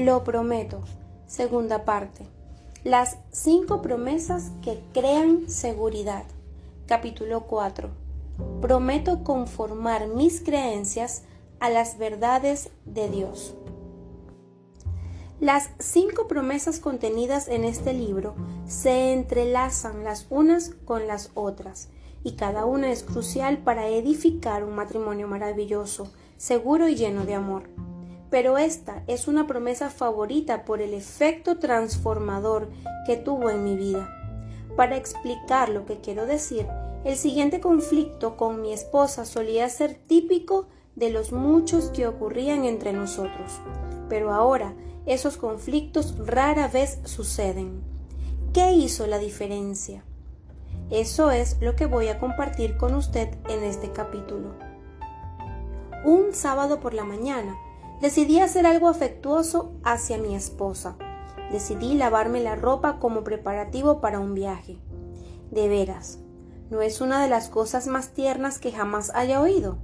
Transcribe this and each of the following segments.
Lo prometo. Segunda parte. Las 5 promesas que crean seguridad. Capítulo 4. Prometo conformar mis creencias a las verdades de Dios. Las 5 promesas contenidas en este libro se entrelazan las unas con las otras, y cada una es crucial para edificar un matrimonio maravilloso, seguro y lleno de amor. Pero esta es una promesa favorita por el efecto transformador que tuvo en mi vida. Para explicar lo que quiero decir, el siguiente conflicto con mi esposa solía ser típico de los muchos que ocurrían entre nosotros. Pero ahora, esos conflictos rara vez suceden. ¿Qué hizo la diferencia? Eso es lo que voy a compartir con usted en este capítulo. Un sábado por la mañana, decidí hacer algo afectuoso hacia mi esposa. Decidí lavarme la ropa como preparativo para un viaje. De veras, ¿no es una de las cosas más tiernas que jamás haya oído?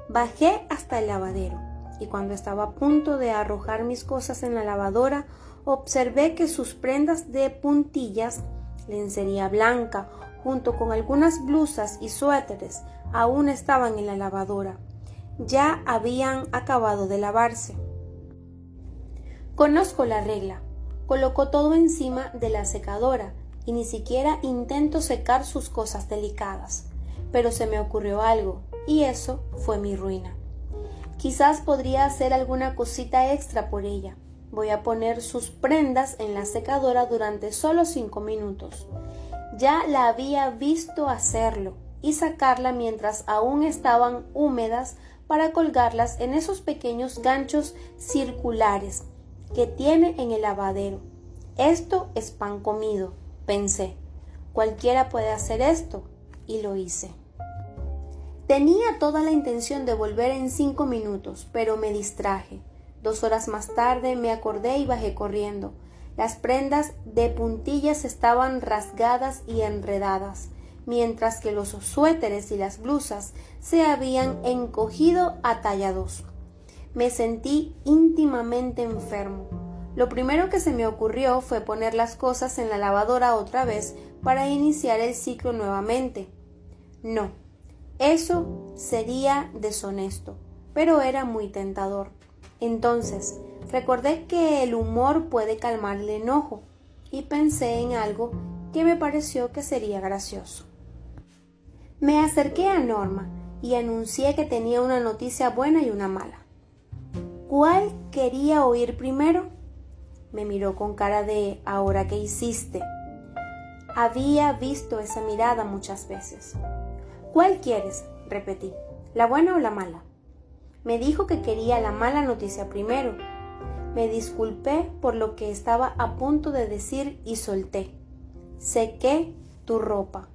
Bajé hasta el lavadero, y cuando estaba a punto de arrojar mis cosas en la lavadora, observé que sus prendas de puntillas, lencería blanca, junto con algunas blusas y suéteres, aún estaban en la lavadora. Ya habían acabado de lavarse. Conozco la regla. Colocó todo encima de la secadora y ni siquiera intento secar sus cosas delicadas. Pero se me ocurrió algo, y eso fue mi ruina. Quizás podría hacer alguna cosita extra por ella. Voy a poner sus prendas en la secadora durante solo 5 minutos. Ya la había visto hacerlo y sacarla mientras aún estaban húmedas para colgarlas en esos pequeños ganchos circulares que tiene en el lavadero. Esto es pan comido, pensé. Cualquiera puede hacer esto, y lo hice. Tenía toda la intención de volver en 5 minutos, pero me distraje. 2 horas más tarde me acordé y bajé corriendo. Las prendas de puntillas estaban rasgadas y enredadas, mientras que los suéteres y las blusas se habían encogido a talla 2. Me sentí íntimamente enfermo. Lo primero que se me ocurrió fue poner las cosas en la lavadora otra vez para iniciar el ciclo nuevamente. No, eso sería deshonesto, pero era muy tentador. Entonces, recordé que el humor puede calmar el enojo y pensé en algo que me pareció que sería gracioso. Me acerqué a Norma y anuncié que tenía una noticia buena y una mala. ¿Cuál quería oír primero? Me miró con cara de ¿ahora qué hiciste? Había visto esa mirada muchas veces. ¿Cuál quieres? Repetí. ¿La buena o la mala? Me dijo que quería la mala noticia primero. Me disculpé por lo que estaba a punto de decir y solté. Sequé tu ropa.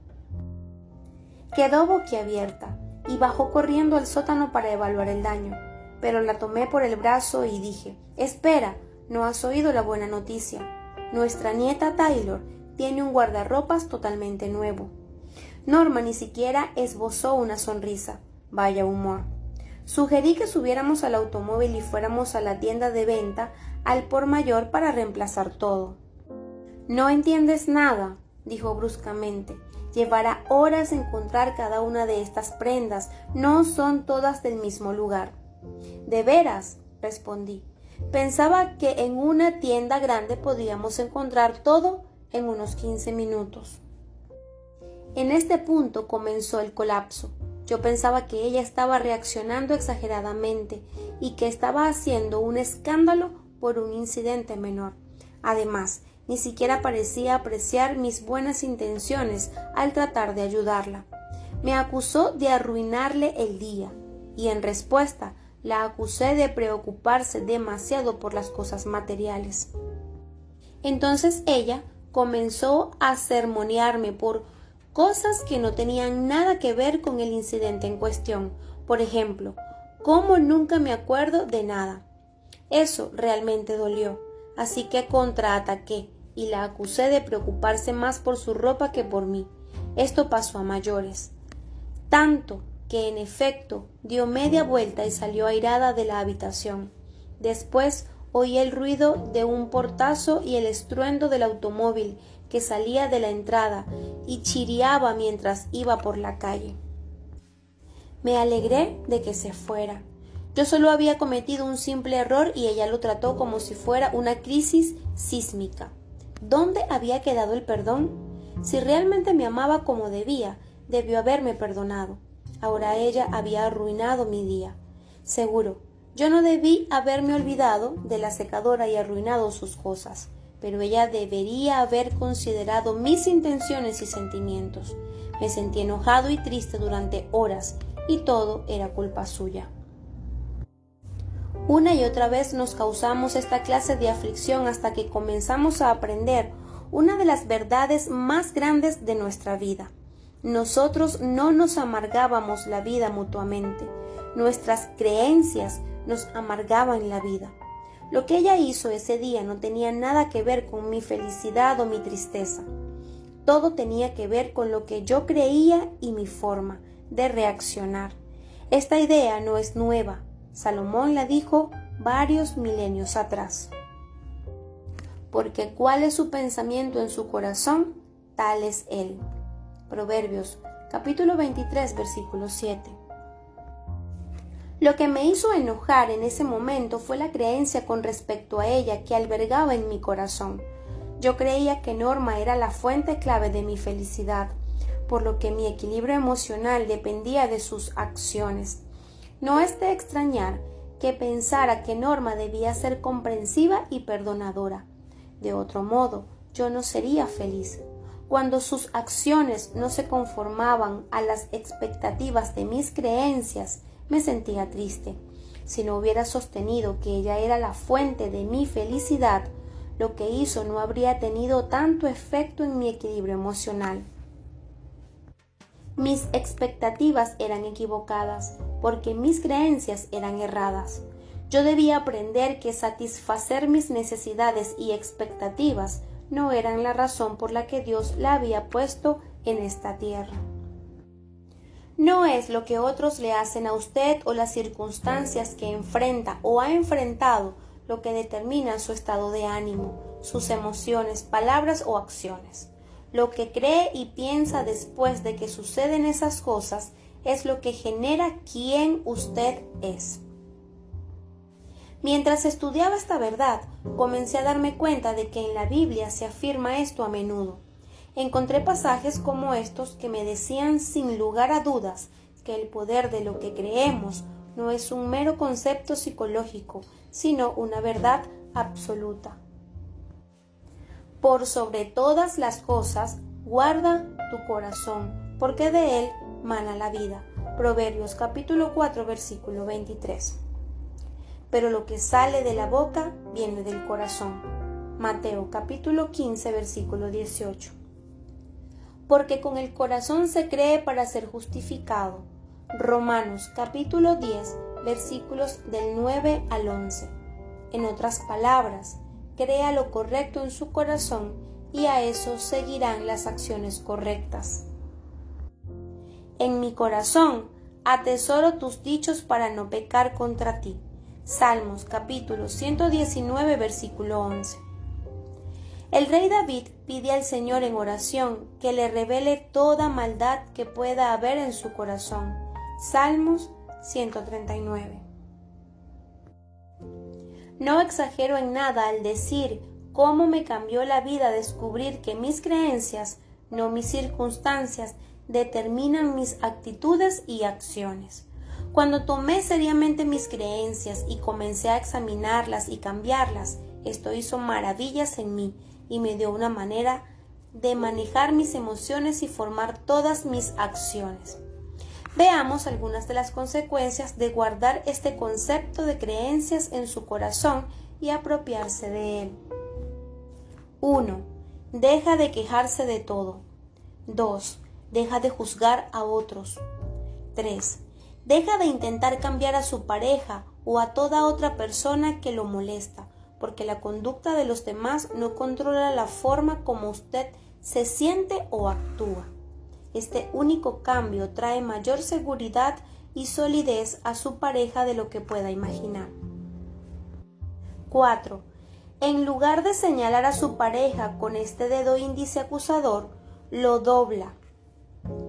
Quedó boquiabierta y bajó corriendo al sótano para evaluar el daño, pero la tomé por el brazo y dije: «Espera, no has oído la buena noticia. Nuestra nieta Taylor tiene un guardarropas totalmente nuevo». Norma ni siquiera esbozó una sonrisa. Vaya humor. Sugerí que subiéramos al automóvil y fuéramos a la tienda de venta al por mayor para reemplazar todo. «No entiendes nada», dijo bruscamente. «Llevará horas encontrar cada una de estas prendas. No son todas del mismo lugar». «¿De veras?», respondí. «Pensaba que en una tienda grande podíamos encontrar todo en unos 15 minutos». En este punto comenzó el colapso. Yo pensaba que ella estaba reaccionando exageradamente y que estaba haciendo un escándalo por un incidente menor. Además, ni siquiera parecía apreciar mis buenas intenciones al tratar de ayudarla. Me acusó de arruinarle el día y en respuesta la acusé de preocuparse demasiado por las cosas materiales. Entonces ella comenzó a sermonearme por cosas que no tenían nada que ver con el incidente en cuestión. Por ejemplo, cómo nunca me acuerdo de nada. Eso realmente dolió, así que contraataqué y la acusé de preocuparse más por su ropa que por mí. Esto pasó a mayores. Tanto que, en efecto, dio media vuelta y salió airada de la habitación. Después Oí el ruido de un portazo y el estruendo del automóvil que salía de la entrada y chirriaba mientras iba por la calle. Me alegré de que se fuera. Yo solo había cometido un simple error y ella lo trató como si fuera una crisis sísmica. ¿Dónde había quedado el perdón? Si realmente me amaba como debía, debió haberme perdonado. Ahora ella había arruinado mi día. Seguro, yo no debí haberme olvidado de la secadora y arruinado sus cosas, pero ella debería haber considerado mis intenciones y sentimientos. Me sentí enojado y triste durante horas, y todo era culpa suya. Una y otra vez nos causamos esta clase de aflicción hasta que comenzamos a aprender una de las verdades más grandes de nuestra vida. Nosotros no nos amargábamos la vida mutuamente. Nuestras creencias nos amargaban la vida. Lo que ella hizo ese día no tenía nada que ver con mi felicidad o mi tristeza. Todo tenía que ver con lo que yo creía y mi forma de reaccionar. Esta idea no es nueva. Salomón la dijo varios milenios atrás. Porque cuál es su pensamiento en su corazón, tal es él. Proverbios, capítulo 23, versículo 7. Lo que me hizo enojar en ese momento fue la creencia con respecto a ella que albergaba en mi corazón. Yo creía que Norma era la fuente clave de mi felicidad, por lo que mi equilibrio emocional dependía de sus acciones. No es de extrañar que pensara que Norma debía ser comprensiva y perdonadora. De otro modo, yo no sería feliz. Cuando sus acciones no se conformaban a las expectativas de mis creencias, me sentía triste. Si no hubiera sostenido que ella era la fuente de mi felicidad, lo que hizo no habría tenido tanto efecto en mi equilibrio emocional. Mis expectativas eran equivocadas, porque mis creencias eran erradas. Yo debía aprender que satisfacer mis necesidades y expectativas no eran la razón por la que Dios la había puesto en esta tierra. No es lo que otros le hacen a usted o las circunstancias que enfrenta o ha enfrentado lo que determina su estado de ánimo, sus emociones, palabras o acciones. Lo que cree y piensa después de que suceden esas cosas es lo que genera quién usted es. Mientras estudiaba esta verdad, comencé a darme cuenta de que en la Biblia se afirma esto a menudo. Encontré pasajes como estos que me decían sin lugar a dudas que el poder de lo que creemos no es un mero concepto psicológico, sino una verdad absoluta. Por sobre todas las cosas, guarda tu corazón, porque de él mana la vida. Proverbios capítulo 4, versículo 23. Pero lo que sale de la boca viene del corazón. Mateo capítulo 15, versículo 18. Porque con el corazón se cree para ser justificado. Romanos capítulo 10, versículos del 9 al 11. En otras palabras, crea lo correcto en su corazón y a eso seguirán las acciones correctas. En mi corazón atesoro tus dichos para no pecar contra ti. Salmos capítulo 119, versículo 11. El rey David pide al Señor en oración que le revele toda maldad que pueda haber en su corazón. Salmos 139. No exagero en nada al decir cómo me cambió la vida descubrir que mis creencias, no mis circunstancias, determinan mis actitudes y acciones. Cuando tomé seriamente mis creencias y comencé a examinarlas y cambiarlas, esto hizo maravillas en mí y me dio una manera de manejar mis emociones y formar todas mis acciones. Veamos algunas de las consecuencias de guardar este concepto de creencias en su corazón y apropiarse de él. 1. Deja de quejarse de todo. 2. Deja de juzgar a otros. 3. Deja de intentar cambiar a su pareja o a toda otra persona que lo molesta, porque la conducta de los demás no controla la forma como usted se siente o actúa. Este único cambio trae mayor seguridad y solidez a su pareja de lo que pueda imaginar. 4. En lugar de señalar a su pareja con este dedo índice acusador, lo dobla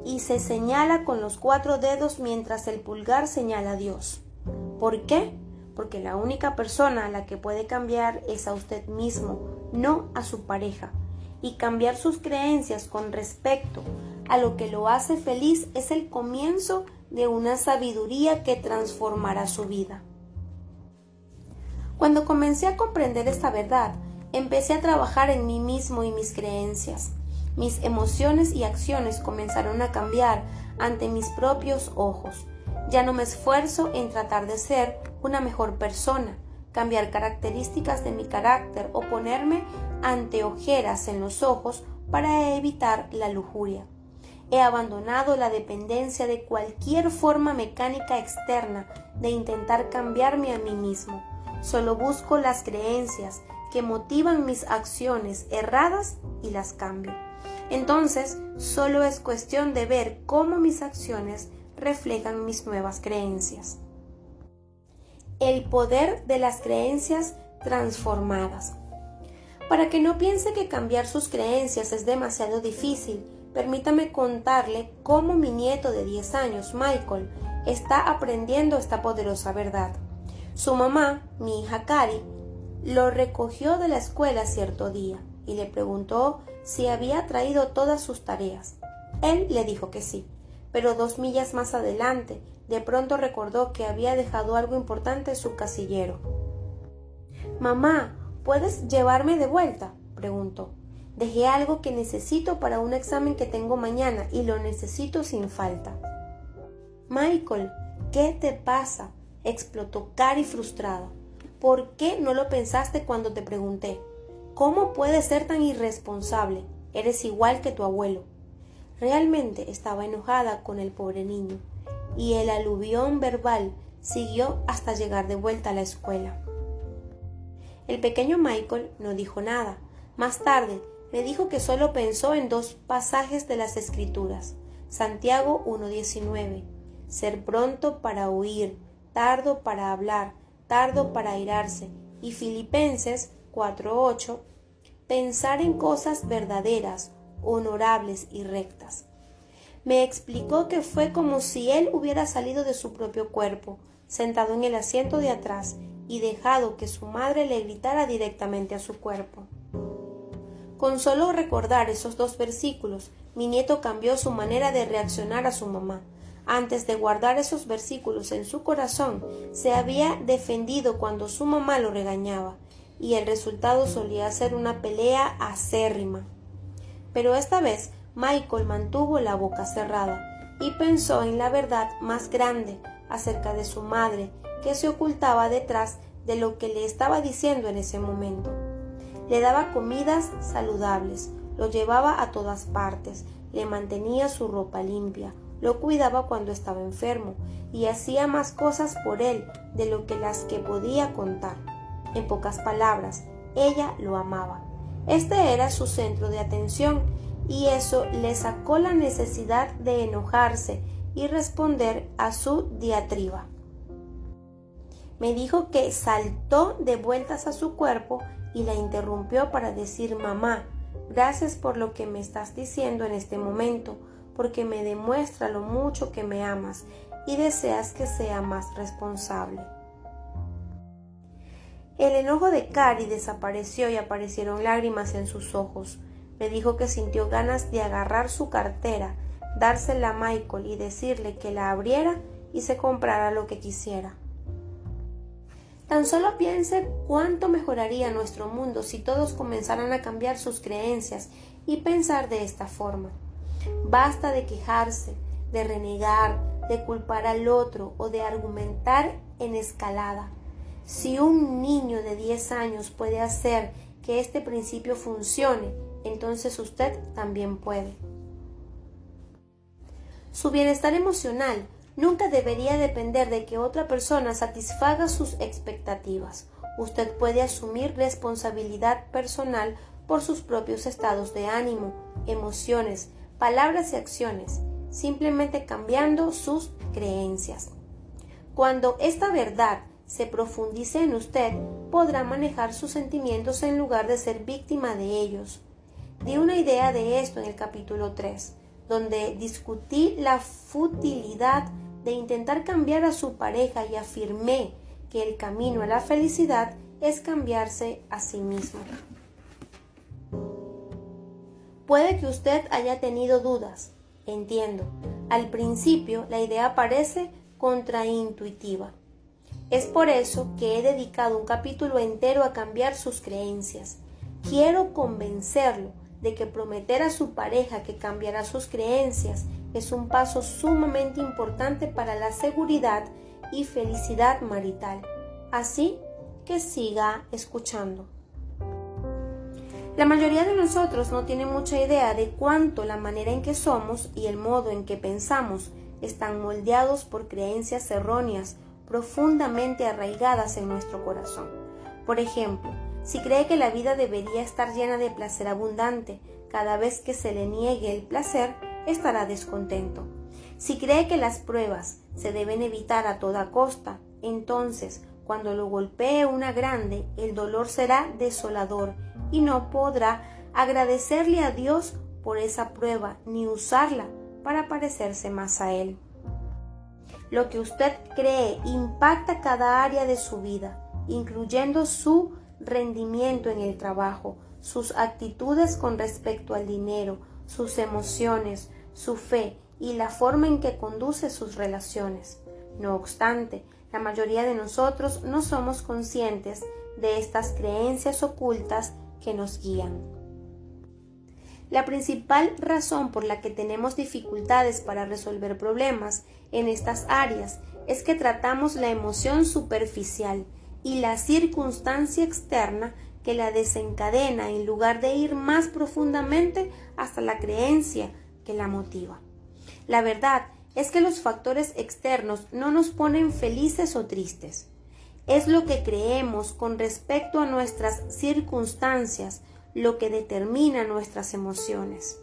y se señala con los 4 dedos mientras el pulgar señala a Dios. ¿Por qué? Porque la única persona a la que puede cambiar es a usted mismo, no a su pareja. Y cambiar sus creencias con respecto a lo que lo hace feliz es el comienzo de una sabiduría que transformará su vida. Cuando comencé a comprender esta verdad, empecé a trabajar en mí mismo y mis creencias. Mis emociones y acciones comenzaron a cambiar ante mis propios ojos. Ya no me esfuerzo en tratar de ser una mejor persona, cambiar características de mi carácter o ponerme anteojeras en los ojos para evitar la lujuria. He abandonado la dependencia de cualquier forma mecánica externa de intentar cambiarme a mí mismo. Solo busco las creencias que motivan mis acciones erradas y las cambio. Entonces, solo es cuestión de ver cómo mis acciones reflejan mis nuevas creencias. El poder de las creencias transformadas. Para que no piense que cambiar sus creencias es demasiado difícil, permítame contarle cómo mi nieto de 10 años, Michael, está aprendiendo esta poderosa verdad. Su mamá, mi hija Cari, lo recogió de la escuela cierto día y le preguntó si había traído todas sus tareas. Él le dijo que sí, pero 2 millas más adelante, de pronto recordó que había dejado algo importante en su casillero. «Mamá, ¿puedes llevarme de vuelta?», preguntó. «Dejé algo que necesito para un examen que tengo mañana y lo necesito sin falta». «Michael, ¿qué te pasa?», explotó Cari frustrada. «¿Por qué no lo pensaste cuando te pregunté? ¿Cómo puedes ser tan irresponsable? Eres igual que tu abuelo». Realmente estaba enojada con el pobre niño, y el aluvión verbal siguió hasta llegar de vuelta a la escuela. El pequeño Michael no dijo nada. Más tarde me dijo que solo pensó en 2 pasajes de las Escrituras: Santiago 1:19, ser pronto para oír, tardo para hablar, tardo para airarse, y Filipenses 4:8, pensar en cosas verdaderas, honorables y rectas. Me explicó que fue como si él hubiera salido de su propio cuerpo, sentado en el asiento de atrás y dejado que su madre le gritara directamente a su cuerpo. Con solo recordar esos 2 versículos, mi nieto cambió su manera de reaccionar a su mamá. Antes de guardar esos versículos en su corazón, se había defendido cuando su mamá lo regañaba, y el resultado solía ser una pelea acérrima. Pero esta vez Michael mantuvo la boca cerrada y pensó en la verdad más grande acerca de su madre, que se ocultaba detrás de lo que le estaba diciendo en ese momento. Le daba comidas saludables, lo llevaba a todas partes, le mantenía su ropa limpia, lo cuidaba cuando estaba enfermo y hacía más cosas por él de lo que las que podía contar. En pocas palabras, ella lo amaba. Este era su centro de atención y eso le sacó la necesidad de enojarse y responder a su diatriba. Me dijo que saltó de vueltas a su cuerpo y la interrumpió para decir: «Mamá, gracias por lo que me estás diciendo en este momento, porque me demuestra lo mucho que me amas y deseas que sea más responsable». El enojo de Cari desapareció y aparecieron lágrimas en sus ojos. Me dijo que sintió ganas de agarrar su cartera, dársela a Michael y decirle que la abriera y se comprara lo que quisiera. Tan solo piense cuánto mejoraría nuestro mundo si todos comenzaran a cambiar sus creencias y pensar de esta forma. Basta de quejarse, de renegar, de culpar al otro o de argumentar en escalada. Si un niño de 10 años puede hacer que este principio funcione, entonces usted también puede. Su bienestar emocional nunca debería depender de que otra persona satisfaga sus expectativas. Usted puede asumir responsabilidad personal por sus propios estados de ánimo, emociones, palabras y acciones, simplemente cambiando sus creencias. Cuando esta verdad se profundice en usted, podrá manejar sus sentimientos en lugar de ser víctima de ellos. Di una idea de esto en el capítulo 3, donde discutí la futilidad de intentar cambiar a su pareja y afirmé que el camino a la felicidad es cambiarse a sí mismo. Puede que usted haya tenido dudas, entiendo. Al principio la idea parece contraintuitiva. Es por eso que he dedicado un capítulo entero a cambiar sus creencias. Quiero convencerlo de que prometer a su pareja que cambiará sus creencias es un paso sumamente importante para la seguridad y felicidad marital. Así que siga escuchando. La mayoría de nosotros no tiene mucha idea de cuánto la manera en que somos y el modo en que pensamos están moldeados por creencias erróneas profundamente arraigadas en nuestro corazón. Por ejemplo, si cree que la vida debería estar llena de placer abundante, cada vez que se le niegue el placer, estará descontento. Si cree que las pruebas se deben evitar a toda costa, entonces, cuando lo golpee una grande, el dolor será desolador y no podrá agradecerle a Dios por esa prueba ni usarla para parecerse más a Él. Lo que usted cree impacta cada área de su vida, incluyendo su rendimiento en el trabajo, sus actitudes con respecto al dinero, sus emociones, su fe y la forma en que conduce sus relaciones. No obstante, la mayoría de nosotros no somos conscientes de estas creencias ocultas que nos guían. La principal razón por la que tenemos dificultades para resolver problemas en estas áreas es que tratamos la emoción superficial y la circunstancia externa que la desencadena en lugar de ir más profundamente hasta la creencia que la motiva. La verdad es que los factores externos no nos ponen felices o tristes. Es lo que creemos con respecto a nuestras circunstancias lo que determina nuestras emociones.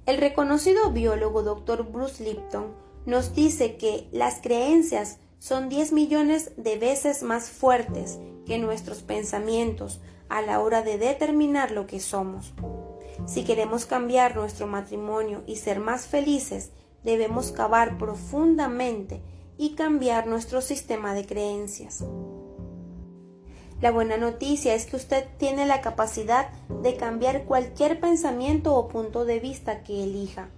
El reconocido biólogo Dr. Bruce Lipton nos dice que las creencias son 10 millones de veces más fuertes que nuestros pensamientos a la hora de determinar lo que somos. Si queremos cambiar nuestro matrimonio y ser más felices, debemos cavar profundamente y cambiar nuestro sistema de creencias. La buena noticia es que usted tiene la capacidad de cambiar cualquier pensamiento o punto de vista que elija.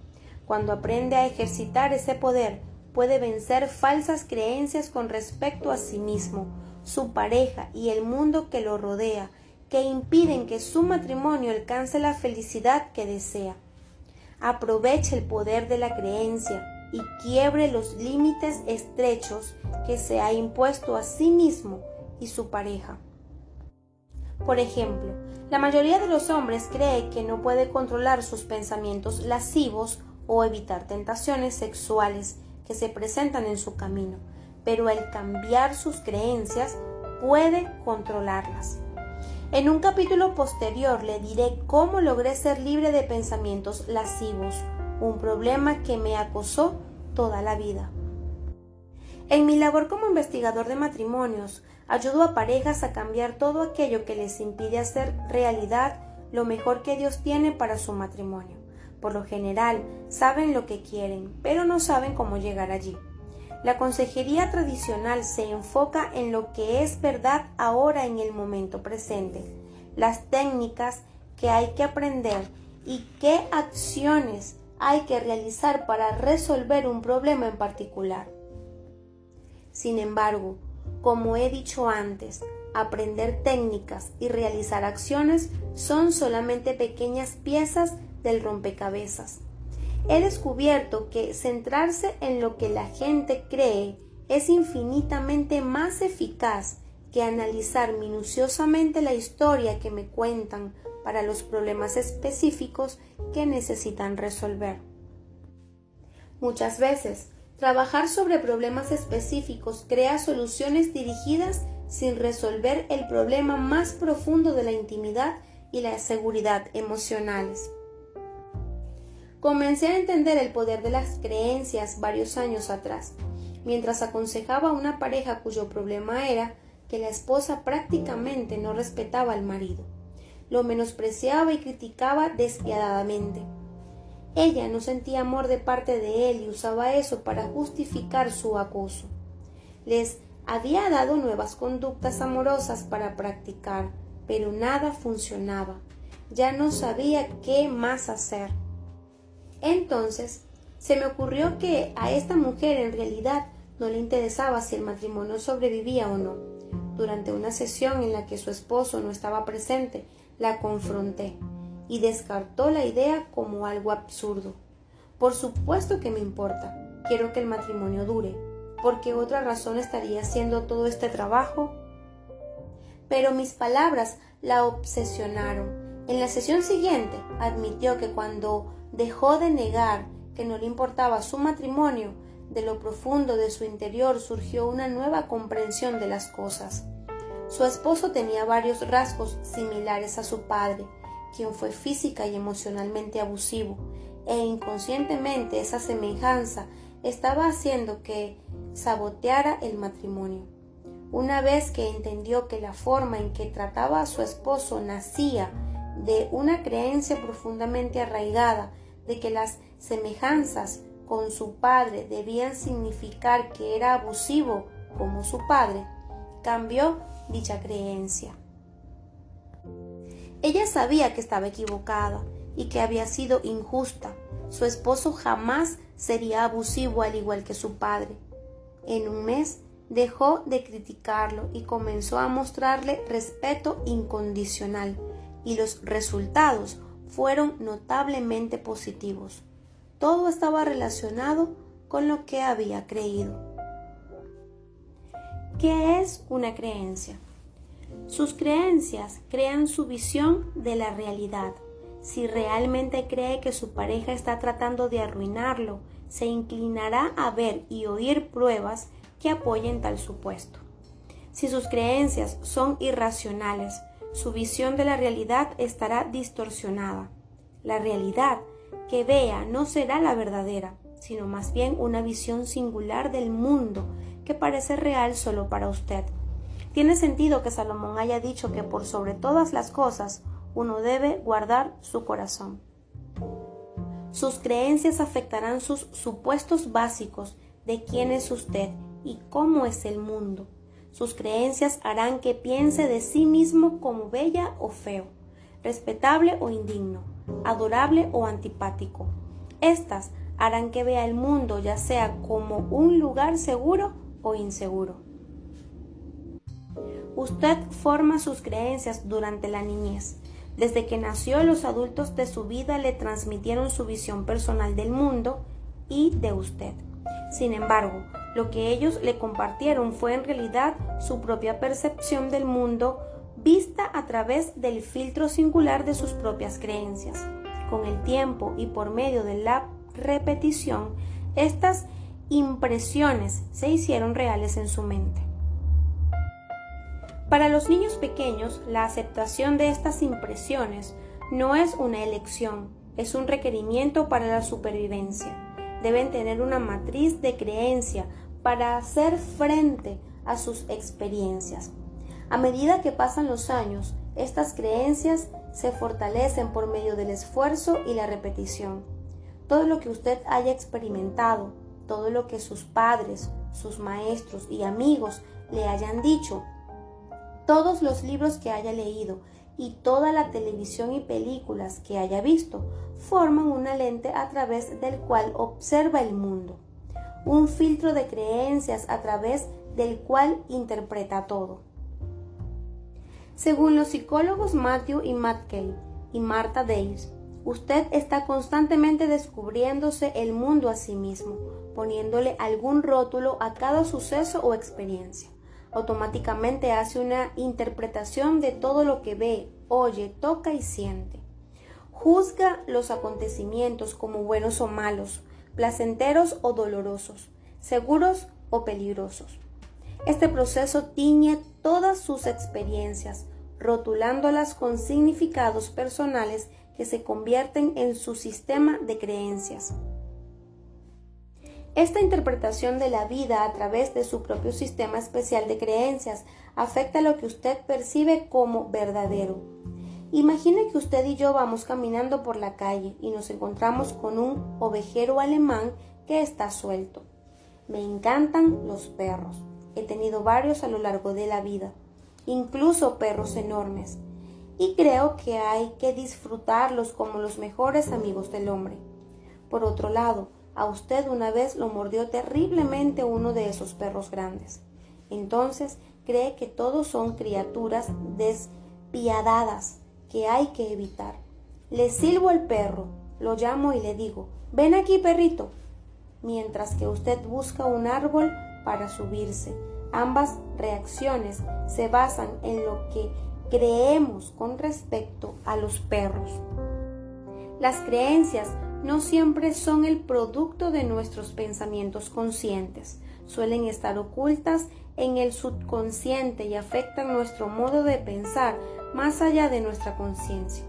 Cuando aprende a ejercitar ese poder, puede vencer falsas creencias con respecto a sí mismo, su pareja y el mundo que lo rodea, que impiden que su matrimonio alcance la felicidad que desea. Aproveche el poder de la creencia y quiebre los límites estrechos que se ha impuesto a sí mismo y su pareja. Por ejemplo, la mayoría de los hombres cree que no puede controlar sus pensamientos lascivos o evitar tentaciones sexuales que se presentan en su camino, pero al cambiar sus creencias puede controlarlas. En un capítulo posterior le diré cómo logré ser libre de pensamientos lascivos, un problema que me acosó toda la vida. En mi labor como investigador de matrimonios, ayudo a parejas a cambiar todo aquello que les impide hacer realidad lo mejor que Dios tiene para su matrimonio. Por lo general, saben lo que quieren, pero no saben cómo llegar allí. La consejería tradicional se enfoca en lo que es verdad ahora en el momento presente, las técnicas que hay que aprender y qué acciones hay que realizar para resolver un problema en particular. Sin embargo, como he dicho antes, aprender técnicas y realizar acciones son solamente pequeñas piezas del rompecabezas. He descubierto que centrarse en lo que la gente cree es infinitamente más eficaz que analizar minuciosamente la historia que me cuentan para los problemas específicos que necesitan resolver. Muchas veces, trabajar sobre problemas específicos crea soluciones dirigidas sin resolver el problema más profundo de la intimidad y la seguridad emocionales. Comencé a entender el poder de las creencias varios años atrás, mientras aconsejaba a una pareja cuyo problema era que la esposa prácticamente no respetaba al marido, lo menospreciaba y criticaba despiadadamente. Ella no sentía amor de parte de él y usaba eso para justificar su acoso. Les había dado nuevas conductas amorosas para practicar, pero nada funcionaba. Ya no sabía qué más hacer. Entonces, se me ocurrió que a esta mujer en realidad no le interesaba si el matrimonio sobrevivía o no. Durante una sesión en la que su esposo no estaba presente, la confronté y descartó la idea como algo absurdo. Por supuesto que me importa. Quiero que el matrimonio dure. ¿Por qué otra razón estaría haciendo todo este trabajo? Pero mis palabras la obsesionaron. En la sesión siguiente admitió que cuando dejó de negar que no le importaba su matrimonio, de lo profundo de su interior surgió una nueva comprensión de las cosas. Su esposo tenía varios rasgos similares a su padre, quien fue física y emocionalmente abusivo, e inconscientemente esa semejanza estaba haciendo que saboteara el matrimonio. Una vez que entendió que la forma en que trataba a su esposo nacía de una creencia profundamente arraigada de que las semejanzas con su padre debían significar que era abusivo como su padre, cambió dicha creencia. Ella sabía que estaba equivocada y que había sido injusta. Su esposo jamás sería abusivo al igual que su padre. En un mes dejó de criticarlo y comenzó a mostrarle respeto incondicional, y los resultados fueron notablemente positivos. Todo estaba relacionado con lo que había creído. ¿Qué es una creencia? Sus creencias crean su visión de la realidad. Si realmente cree que su pareja está tratando de arruinarlo, se inclinará a ver y oír pruebas que apoyen tal supuesto. Si sus creencias son irracionales, su visión de la realidad estará distorsionada. La realidad que vea no será la verdadera, sino más bien una visión singular del mundo que parece real solo para usted. Tiene sentido que Salomón haya dicho que por sobre todas las cosas uno debe guardar su corazón. Sus creencias afectarán sus supuestos básicos de quién es usted y cómo es el mundo. Sus creencias harán que piense de sí mismo como bella o feo, respetable o indigno, adorable o antipático. Estas harán que vea el mundo ya sea como un lugar seguro o inseguro. Usted forma sus creencias durante la niñez. Desde que nació, los adultos de su vida le transmitieron su visión personal del mundo y de usted. Sin embargo, lo que ellos le compartieron fue en realidad su propia percepción del mundo vista a través del filtro singular de sus propias creencias. Con el tiempo y por medio de la repetición, estas impresiones se hicieron reales en su mente. Para los niños pequeños, la aceptación de estas impresiones no es una elección, es un requerimiento para la supervivencia. Deben tener una matriz de creencia para hacer frente a sus experiencias. A medida que pasan los años, estas creencias se fortalecen por medio del esfuerzo y la repetición. Todo lo que usted haya experimentado, todo lo que sus padres, sus maestros y amigos le hayan dicho, todos los libros que haya leído y toda la televisión y películas que haya visto forman una lente a través del cual observa el mundo, un filtro de creencias a través del cual interpreta todo. Según los psicólogos Matthew y McKay y Martha Davis, usted está constantemente descubriéndose el mundo a sí mismo, poniéndole algún rótulo a cada suceso o experiencia. Automáticamente hace una interpretación de todo lo que ve, oye, toca y siente. Juzga los acontecimientos como buenos o malos, placenteros o dolorosos, seguros o peligrosos. Este proceso tiñe todas sus experiencias, rotulándolas con significados personales que se convierten en su sistema de creencias. Esta interpretación de la vida a través de su propio sistema especial de creencias afecta lo que usted percibe como verdadero. Imagine que usted y yo vamos caminando por la calle y nos encontramos con un ovejero alemán que está suelto. Me encantan los perros. He tenido varios a lo largo de la vida, incluso perros enormes, y creo que hay que disfrutarlos como los mejores amigos del hombre. Por otro lado, a usted una vez lo mordió terriblemente uno de esos perros grandes. Entonces cree que todos son criaturas despiadadas que hay que evitar. Le silbo al perro, lo llamo y le digo, ven aquí, perrito, mientras que usted busca un árbol para subirse. Ambas reacciones se basan en lo que creemos con respecto a los perros. Las creencias no siempre son el producto de nuestros pensamientos conscientes. Suelen estar ocultas en el subconsciente y afectan nuestro modo de pensar más allá de nuestra conciencia.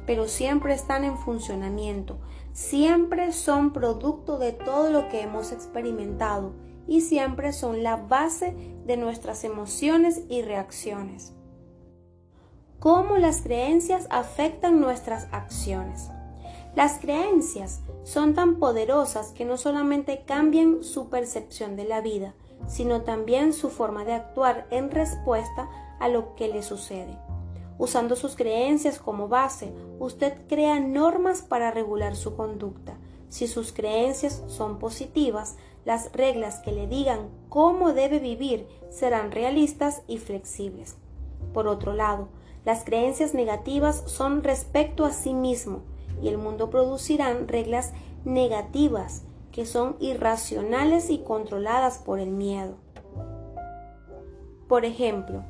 Pero siempre están en funcionamiento, siempre son producto de todo lo que hemos experimentado y siempre son la base de nuestras emociones y reacciones. ¿Cómo las creencias afectan nuestras acciones? Las creencias son tan poderosas que no solamente cambian su percepción de la vida, sino también su forma de actuar en respuesta a lo que le sucede. Usando sus creencias como base, usted crea normas para regular su conducta. Si sus creencias son positivas, las reglas que le digan cómo debe vivir serán realistas y flexibles. Por otro lado, las creencias negativas son respecto a sí mismo, y el mundo producirán reglas negativas que son irracionales y controladas por el miedo. Por ejemplo,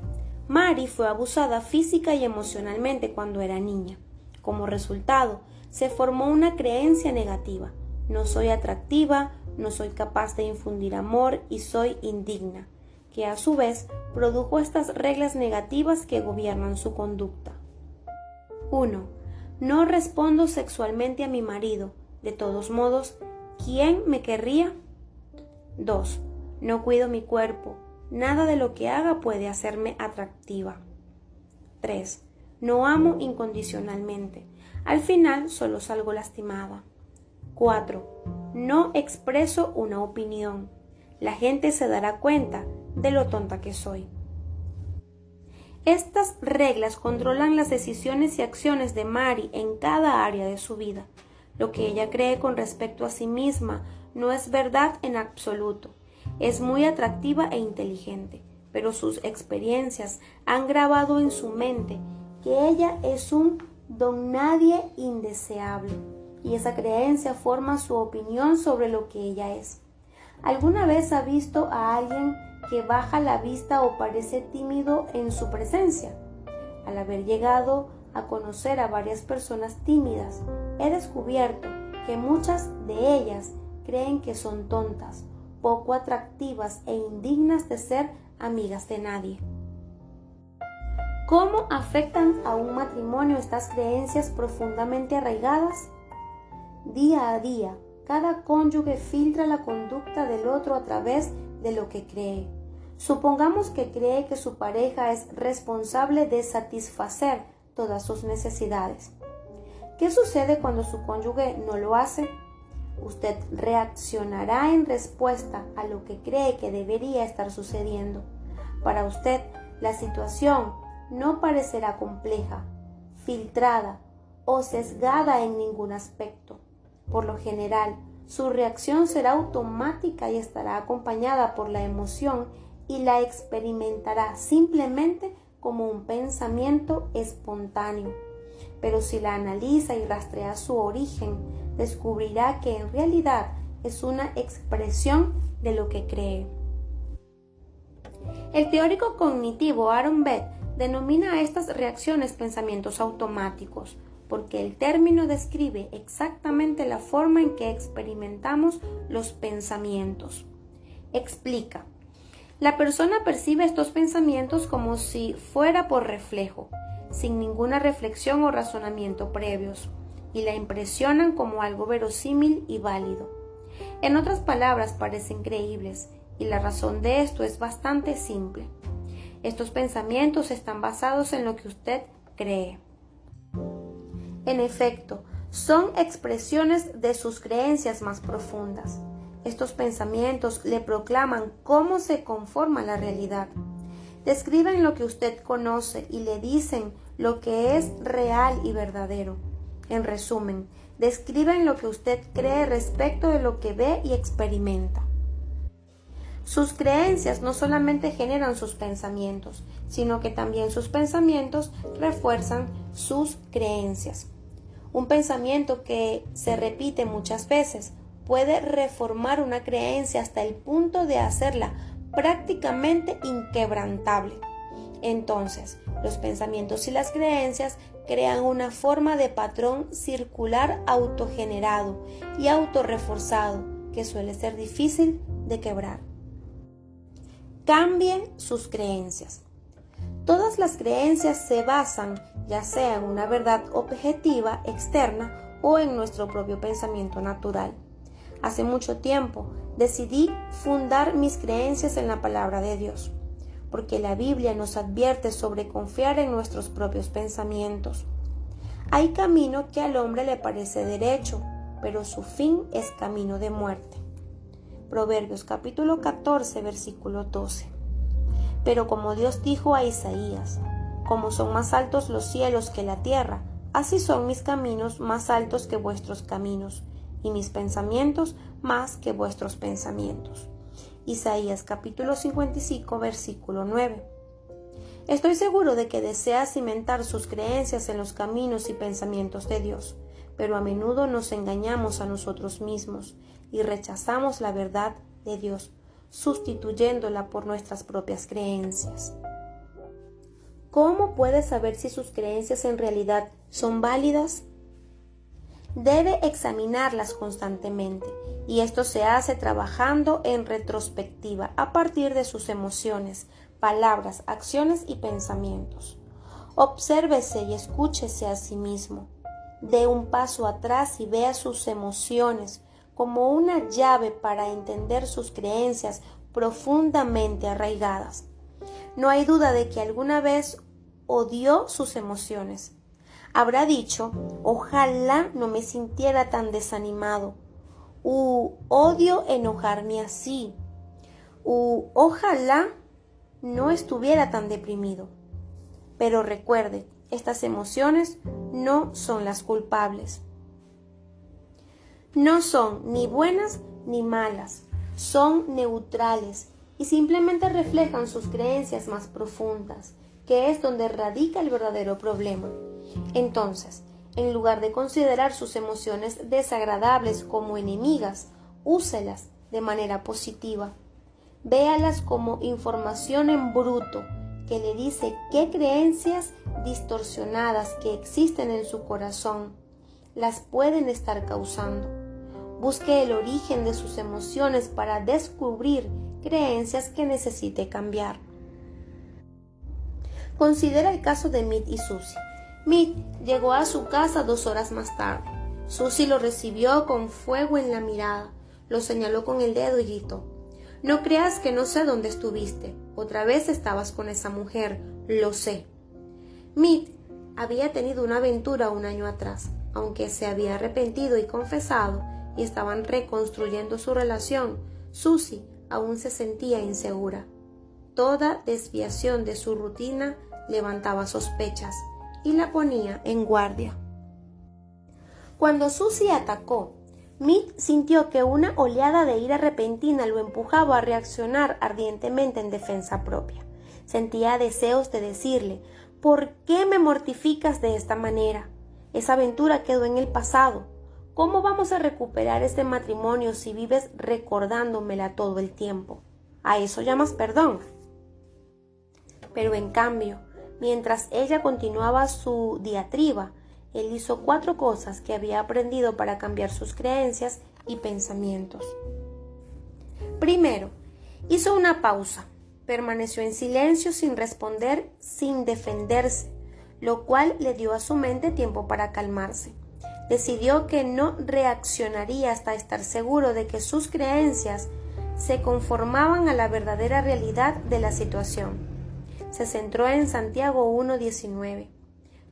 Mari fue abusada física y emocionalmente cuando era niña. Como resultado, se formó una creencia negativa. No soy atractiva, no soy capaz de infundir amor y soy indigna, que a su vez produjo estas reglas negativas que gobiernan su conducta. 1. No respondo sexualmente a mi marido. De todos modos, ¿quién me querría? 2. No cuido mi cuerpo. Nada de lo que haga puede hacerme atractiva. 3. No amo incondicionalmente. Al final solo salgo lastimada. 4. No expreso una opinión. La gente se dará cuenta de lo tonta que soy. Estas reglas controlan las decisiones y acciones de Mari en cada área de su vida. Lo que ella cree con respecto a sí misma no es verdad en absoluto. Es muy atractiva e inteligente, pero sus experiencias han grabado en su mente que ella es un don nadie indeseable, y esa creencia forma su opinión sobre lo que ella es. ¿Alguna vez ha visto a alguien que baja la vista o parece tímido en su presencia? Al haber llegado a conocer a varias personas tímidas, he descubierto que muchas de ellas creen que son tontas, poco atractivas e indignas de ser amigas de nadie. ¿Cómo afectan a un matrimonio estas creencias profundamente arraigadas? Día a día, cada cónyuge filtra la conducta del otro a través de lo que cree. Supongamos que cree que su pareja es responsable de satisfacer todas sus necesidades. ¿Qué sucede cuando su cónyuge no lo hace? Usted reaccionará en respuesta a lo que cree que debería estar sucediendo. Para usted, la situación no parecerá compleja, filtrada o sesgada en ningún aspecto. Por lo general, su reacción será automática y estará acompañada por la emoción y la experimentará simplemente como un pensamiento espontáneo. Pero si la analiza y rastrea su origen, descubrirá que en realidad es una expresión de lo que cree. El teórico cognitivo Aaron Beck denomina a estas reacciones pensamientos automáticos, porque el término describe exactamente la forma en que experimentamos los pensamientos. Explica: la persona percibe estos pensamientos como si fuera por reflejo, sin ninguna reflexión o razonamiento previos, y la impresionan como algo verosímil y válido. En otras palabras, parecen creíbles, y la razón de esto es bastante simple. Estos pensamientos están basados en lo que usted cree. En efecto, son expresiones de sus creencias más profundas. Estos pensamientos le proclaman cómo se conforma la realidad. Describen lo que usted conoce y le dicen lo que es real y verdadero. En resumen, describen lo que usted cree respecto de lo que ve y experimenta. Sus creencias no solamente generan sus pensamientos, sino que también sus pensamientos refuerzan sus creencias. Un pensamiento que se repite muchas veces puede reformar una creencia hasta el punto de hacerla prácticamente inquebrantable. Entonces, los pensamientos y las creencias crean una forma de patrón circular autogenerado y autorreforzado que suele ser difícil de quebrar. Cambien sus creencias. Todas las creencias se basan ya sea en una verdad objetiva externa o en nuestro propio pensamiento natural. Hace mucho tiempo decidí fundar mis creencias en la palabra de Dios, porque la Biblia nos advierte sobre confiar en nuestros propios pensamientos. Hay camino que al hombre le parece derecho, pero su fin es camino de muerte. Proverbios capítulo 14, versículo 12. Pero como Dios dijo a Isaías, como son más altos los cielos que la tierra, así son mis caminos más altos que vuestros caminos, y mis pensamientos más que vuestros pensamientos. Isaías capítulo 55, versículo 9. Estoy seguro de que desea cimentar sus creencias en los caminos y pensamientos de Dios, pero a menudo nos engañamos a nosotros mismos y rechazamos la verdad de Dios, sustituyéndola por nuestras propias creencias. ¿Cómo puede saber si sus creencias en realidad son válidas? Debe examinarlas constantemente, y esto se hace trabajando en retrospectiva a partir de sus emociones, palabras, acciones y pensamientos. Obsérvese y escúchese a sí mismo. Dé un paso atrás y vea sus emociones como una llave para entender sus creencias profundamente arraigadas. No hay duda de que alguna vez odió sus emociones. Habrá dicho, ojalá no me sintiera tan desanimado. Odio enojarme así. Ojalá no estuviera tan deprimido. Pero recuerde, estas emociones no son las culpables. No son ni buenas ni malas, son neutrales y simplemente reflejan sus creencias más profundas, que es donde radica el verdadero problema. Entonces, en lugar de considerar sus emociones desagradables como enemigas, úselas de manera positiva. Véalas como información en bruto que le dice qué creencias distorsionadas que existen en su corazón las pueden estar causando. Busque el origen de sus emociones para descubrir creencias que necesite cambiar. Considera el caso de Mitt y Susie. Mitt llegó a su casa 2 horas más tarde. Susie lo recibió con fuego en la mirada, lo señaló con el dedo y gritó: «No creas que no sé dónde estuviste. Otra vez estabas con esa mujer, lo sé». Mitt había tenido una aventura 1 año atrás, aunque se había arrepentido y confesado y estaban reconstruyendo su relación. Susie aún se sentía insegura. Toda desviación de su rutina levantaba sospechas y la ponía en guardia. Cuando Susie atacó, Mitt sintió que una oleada de ira repentina lo empujaba a reaccionar ardientemente en defensa propia. Sentía deseos de decirle: «¿Por qué me mortificas de esta manera? Esa aventura quedó en el pasado. ¿Cómo vamos a recuperar este matrimonio si vives recordándomela todo el tiempo? ¿A eso llamas perdón?». Pero en cambio, mientras ella continuaba su diatriba, él hizo 4 cosas que había aprendido para cambiar sus creencias y pensamientos. Primero, hizo una pausa. Permaneció en silencio sin responder, sin defenderse, lo cual le dio a su mente tiempo para calmarse. Decidió que no reaccionaría hasta estar seguro de que sus creencias se conformaban a la verdadera realidad de la situación. Se centró en Santiago 1:19.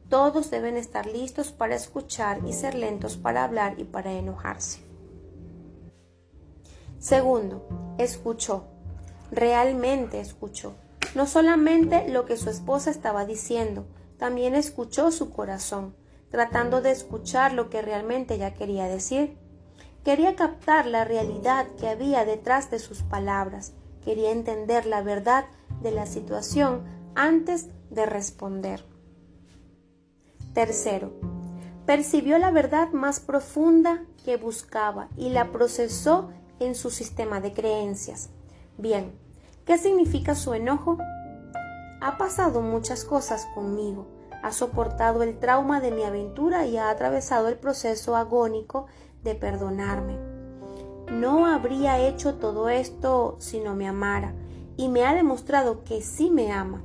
Todos deben estar listos para escuchar y ser lentos para hablar y para enojarse. Segundo, escuchó. Realmente escuchó. No solamente lo que su esposa estaba diciendo, también escuchó su corazón, tratando de escuchar lo que realmente ella quería decir. Quería captar la realidad que había detrás de sus palabras. Quería entender la verdad de la situación antes de responder. Tercero, percibió la verdad más profunda que buscaba y la procesó en su sistema de creencias. Bien, ¿qué significa su enojo? Ha pasado muchas cosas conmigo, ha soportado el trauma de mi aventura y ha atravesado el proceso agónico de perdonarme. No habría hecho todo esto si no me amara, y me ha demostrado que sí me ama.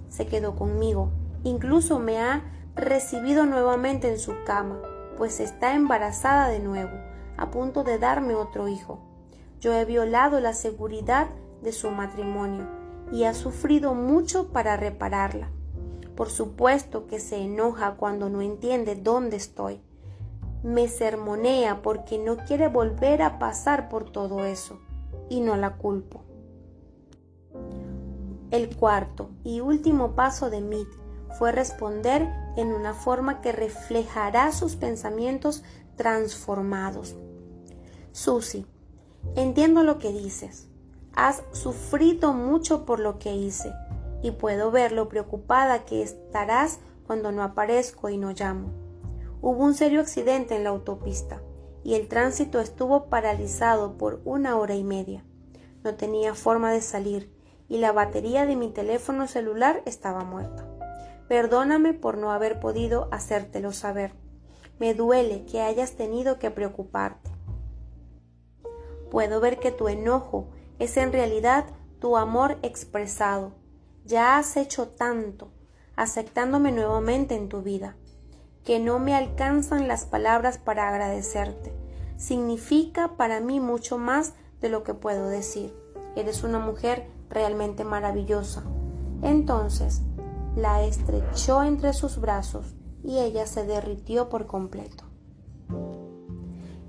Se quedó conmigo, incluso me ha recibido nuevamente en su cama, pues está embarazada de nuevo, a punto de darme otro hijo. Yo he violado la seguridad de su matrimonio y ha sufrido mucho para repararla. Por supuesto que se enoja cuando no entiende dónde estoy. Me sermonea porque no quiere volver a pasar por todo eso, y no la culpo. El cuarto y último paso de Mead fue responder en una forma que reflejará sus pensamientos transformados. Susie, entiendo lo que dices. Has sufrido mucho por lo que hice, y puedo ver lo preocupada que estarás cuando no aparezco y no llamo. Hubo un serio accidente en la autopista, y el tránsito estuvo paralizado por 1 hora y media. No tenía forma de salir, y la batería de mi teléfono celular estaba muerta. Perdóname por no haber podido hacértelo saber. Me duele que hayas tenido que preocuparte. Puedo ver que tu enojo es en realidad tu amor expresado. Ya has hecho tanto, aceptándome nuevamente en tu vida, que no me alcanzan las palabras para agradecerte. Significa para mí mucho más de lo que puedo decir. Eres una mujer realmente maravillosa. Entonces, la estrechó entre sus brazos y ella se derritió por completo.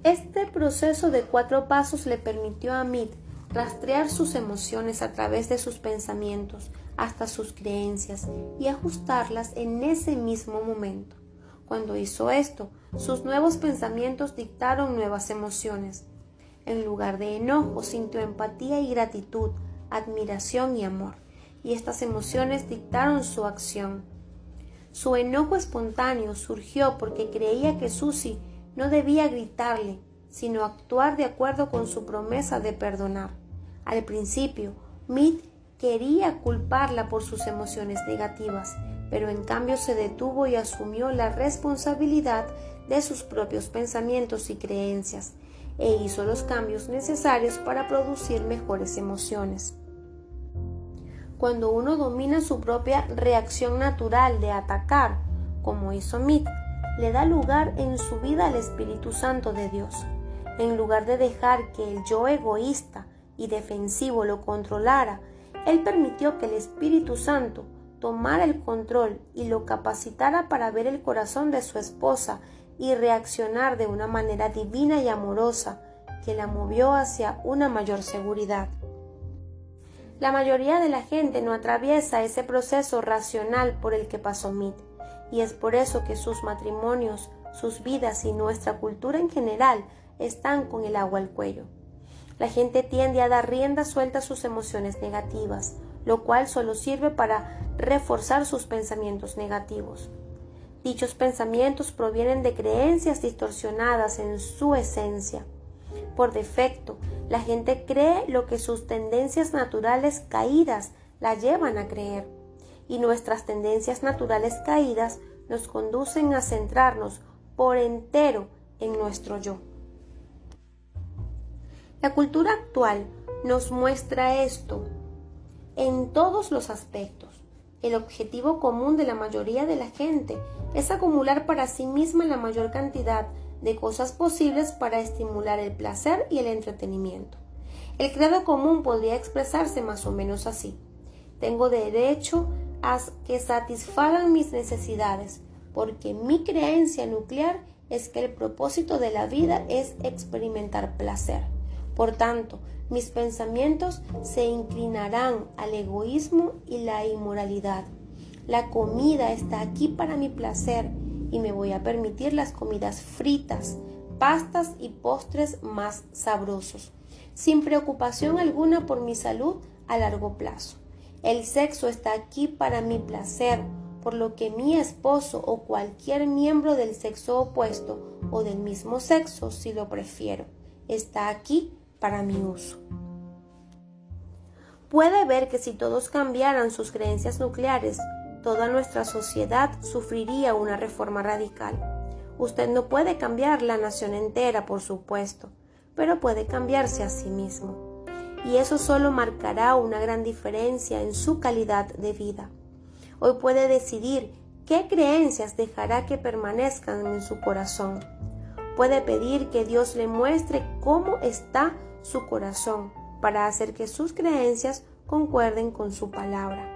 Este proceso de 4 pasos le permitió a Mead rastrear sus emociones a través de sus pensamientos hasta sus creencias y ajustarlas en ese mismo momento. Cuando hizo esto, sus nuevos pensamientos dictaron nuevas emociones. En lugar de enojo, sintió empatía y gratitud, admiración y amor, y estas emociones dictaron su acción. Su enojo espontáneo surgió porque creía que Susie no debía gritarle, sino actuar de acuerdo con su promesa de perdonar. Al principio, Mead quería culparla por sus emociones negativas, pero en cambio se detuvo y asumió la responsabilidad de sus propios pensamientos y creencias, e hizo los cambios necesarios para producir mejores emociones. Cuando uno domina su propia reacción natural de atacar, como hizo Mead, le da lugar en su vida al Espíritu Santo de Dios. En lugar de dejar que el yo egoísta y defensivo lo controlara, él permitió que el Espíritu Santo tomara el control y lo capacitara para ver el corazón de su esposa y reaccionar de una manera divina y amorosa que la movió hacia una mayor seguridad. La mayoría de la gente no atraviesa ese proceso racional por el que pasó Mead, y es por eso que sus matrimonios, sus vidas y nuestra cultura en general están con el agua al cuello. La gente tiende a dar rienda suelta a sus emociones negativas, lo cual solo sirve para reforzar sus pensamientos negativos. Dichos pensamientos provienen de creencias distorsionadas en su esencia. Por defecto, la gente cree lo que sus tendencias naturales caídas la llevan a creer, y nuestras tendencias naturales caídas nos conducen a centrarnos por entero en nuestro yo. La cultura actual nos muestra esto en todos los aspectos. El objetivo común de la mayoría de la gente es acumular para sí misma la mayor cantidad de cosas posibles para estimular el placer y el entretenimiento. El credo común podría expresarse más o menos así: tengo derecho a que satisfagan mis necesidades, porque mi creencia nuclear es que el propósito de la vida es experimentar placer. Por tanto, mis pensamientos se inclinarán al egoísmo y la inmoralidad. La comida está aquí para mi placer y me voy a permitir las comidas fritas, pastas y postres más sabrosos, sin preocupación alguna por mi salud a largo plazo. El sexo está aquí para mi placer, por lo que mi esposo o cualquier miembro del sexo opuesto o del mismo sexo, si lo prefiero, está aquí para mi uso. Puede ver que si todos cambiaran sus creencias nucleares, toda nuestra sociedad sufriría una reforma radical. Usted no puede cambiar la nación entera, por supuesto, pero puede cambiarse a sí mismo. Y eso solo marcará una gran diferencia en su calidad de vida. Hoy puede decidir qué creencias dejará que permanezcan en su corazón. Puede pedir que Dios le muestre cómo está su corazón para hacer que sus creencias concuerden con su palabra.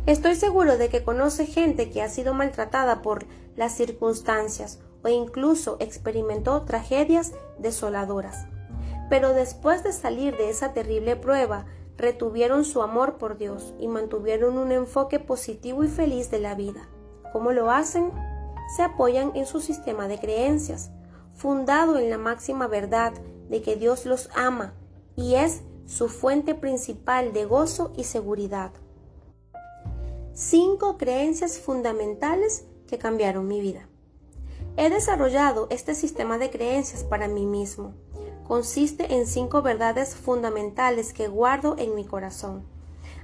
Estoy seguro de que conoce gente que ha sido maltratada por las circunstancias o incluso experimentó tragedias desoladoras. Pero después de salir de esa terrible prueba, retuvieron su amor por Dios y mantuvieron un enfoque positivo y feliz de la vida. ¿Cómo lo hacen? Se apoyan en su sistema de creencias, fundado en la máxima verdad de que Dios los ama y es su fuente principal de gozo y seguridad. 5 creencias fundamentales que cambiaron mi vida. He desarrollado este sistema de creencias para mí mismo. Consiste en 5 verdades fundamentales que guardo en mi corazón.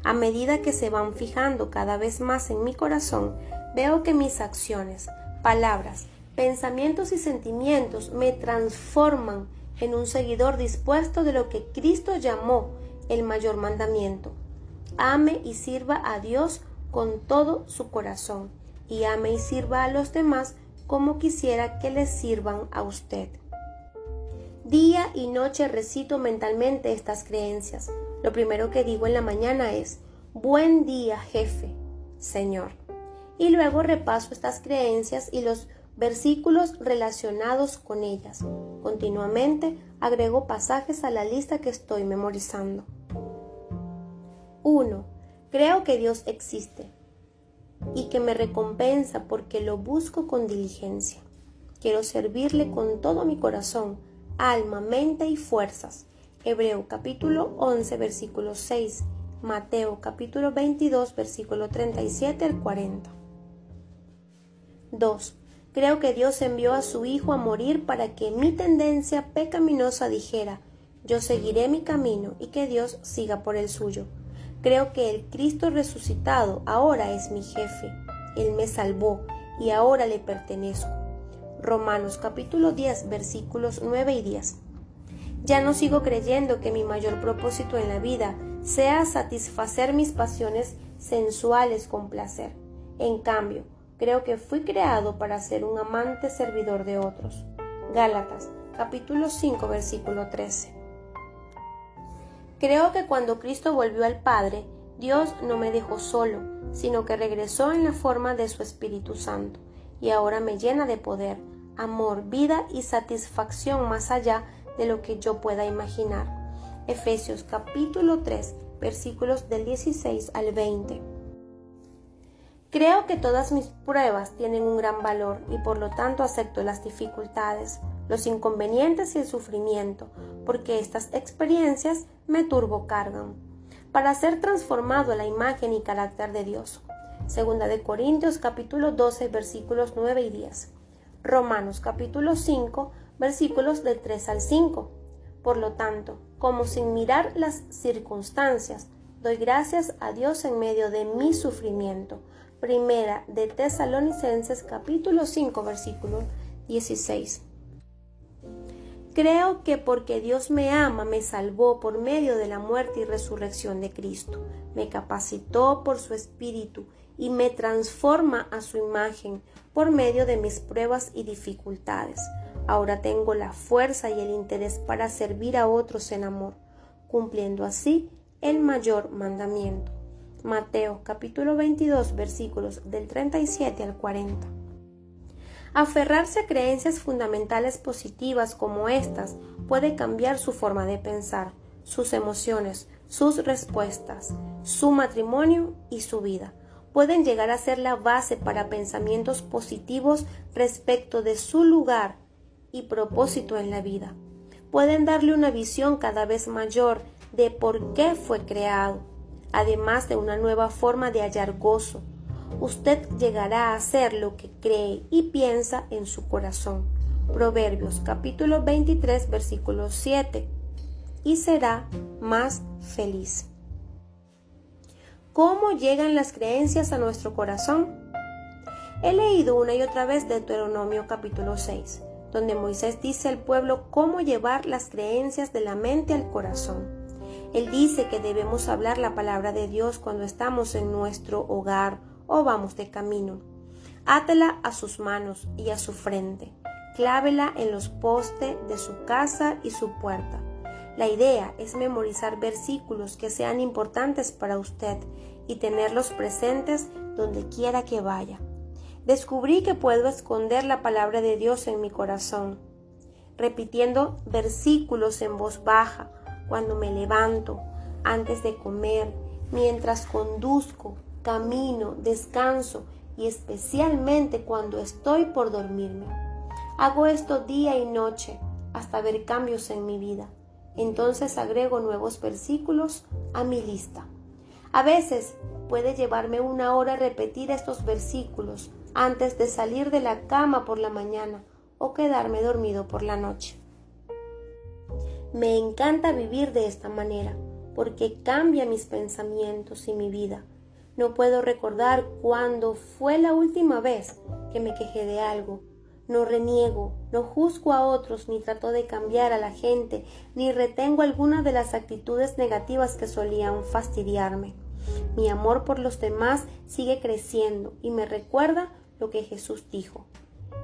A medida que se van fijando cada vez más en mi corazón, veo que mis acciones, palabras, pensamientos y sentimientos me transforman en un seguidor dispuesto de lo que Cristo llamó el mayor mandamiento. Ame y sirva a Dios con todo su corazón, y ame y sirva a los demás como quisiera que les sirvan a usted. Día y noche recito mentalmente estas creencias. Lo primero que digo en la mañana es: buen día, jefe, Señor. Y luego repaso estas creencias y los versículos relacionados con ellas. Continuamente agrego pasajes a la lista que estoy memorizando. 1. Creo que Dios existe y que me recompensa porque lo busco con diligencia. Quiero servirle con todo mi corazón, alma, mente y fuerzas. Hebreo capítulo 11 versículo 6, Mateo capítulo 22 versículo 37 al 40. 2. Creo que Dios envió a su Hijo a morir para que mi tendencia pecaminosa dijera: yo seguiré mi camino, y que Dios siga por el suyo. Creo que el Cristo resucitado ahora es mi jefe. Él me salvó y ahora le pertenezco. Romanos capítulo 10 versículos 9 y 10. Ya no sigo creyendo que mi mayor propósito en la vida sea satisfacer mis pasiones sensuales con placer. En cambio, creo que fui creado para ser un amante servidor de otros. Gálatas capítulo 5 versículo 13. Creo que cuando Cristo volvió al Padre, Dios no me dejó solo, sino que regresó en la forma de su Espíritu Santo, y ahora me llena de poder, amor, vida y satisfacción más allá de lo que yo pueda imaginar. Efesios capítulo 3, versículos del 16 al 20. Creo que todas mis pruebas tienen un gran valor y por lo tanto acepto las dificultades, los inconvenientes y el sufrimiento, porque estas experiencias me turbocargan, para ser transformado a la imagen y carácter de Dios. Segunda de Corintios capítulo 12 versículos 9 y 10. Romanos capítulo 5 versículos del 3 al 5. Por lo tanto, como sin mirar las circunstancias, doy gracias a Dios en medio de mi sufrimiento. Primera de Tesalonicenses capítulo 5 versículo 16. Creo que porque Dios me ama, me salvó por medio de la muerte y resurrección de Cristo, me capacitó por su Espíritu y me transforma a su imagen por medio de mis pruebas y dificultades. Ahora tengo la fuerza y el interés para servir a otros en amor, cumpliendo así el mayor mandamiento. Mateo capítulo 22 versículos del 37 al 40. Aferrarse a creencias fundamentales positivas como estas puede cambiar su forma de pensar, sus emociones, sus respuestas, su matrimonio y su vida. Pueden llegar a ser la base para pensamientos positivos respecto de su lugar y propósito en la vida. Pueden darle una visión cada vez mayor de por qué fue creado, además de una nueva forma de hallar gozo. Usted llegará a hacer lo que cree y piensa en su corazón. Proverbios capítulo 23 versículo 7. Y será más feliz. ¿Cómo llegan las creencias a nuestro corazón? He leído una y otra vez Deuteronomio capítulo 6, donde Moisés dice al pueblo cómo llevar las creencias de la mente al corazón. Él dice que debemos hablar la palabra de Dios cuando estamos en nuestro hogar o vamos de camino. Átela a sus manos y a su frente. Clávela en los postes de su casa y su puerta. La idea es memorizar versículos que sean importantes para usted y tenerlos presentes donde quiera que vaya. Descubrí que puedo esconder la palabra de Dios en mi corazón, repitiendo versículos en voz baja cuando me levanto, antes de comer, mientras conduzco, camino, descanso y especialmente cuando estoy por dormirme. Hago esto día y noche hasta ver cambios en mi vida. Entonces agrego nuevos versículos a mi lista. A veces puede llevarme 1 hora repetir estos versículos antes de salir de la cama por la mañana o quedarme dormido por la noche. Me encanta vivir de esta manera porque cambia mis pensamientos y mi vida. No puedo recordar cuándo fue la última vez que me quejé de algo. No reniego, no juzgo a otros, ni trato de cambiar a la gente, ni retengo alguna de las actitudes negativas que solían fastidiarme. Mi amor por los demás sigue creciendo y me recuerda lo que Jesús dijo.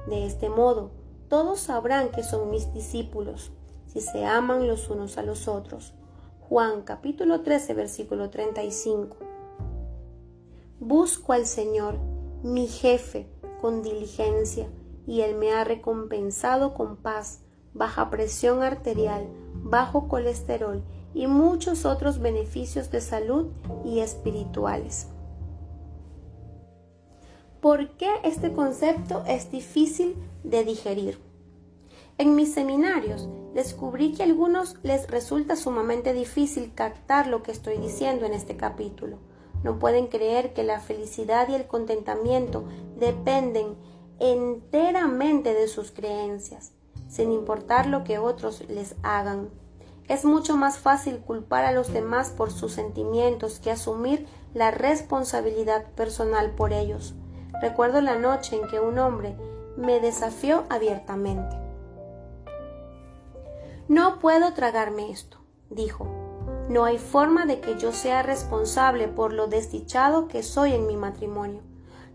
De este modo, todos sabrán que son mis discípulos, si se aman los unos a los otros. Juan capítulo 13 versículo 35. Busco al Señor, mi jefe, con diligencia, y Él me ha recompensado con paz, baja presión arterial, bajo colesterol y muchos otros beneficios de salud y espirituales. ¿Por qué este concepto es difícil de digerir? En mis seminarios descubrí que a algunos les resulta sumamente difícil captar lo que estoy diciendo en este capítulo. No pueden creer que la felicidad y el contentamiento dependen enteramente de sus creencias, sin importar lo que otros les hagan. Es mucho más fácil culpar a los demás por sus sentimientos que asumir la responsabilidad personal por ellos. Recuerdo la noche en que un hombre me desafió abiertamente. No puedo tragarme esto, dijo. No hay forma de que yo sea responsable por lo desdichado que soy en mi matrimonio.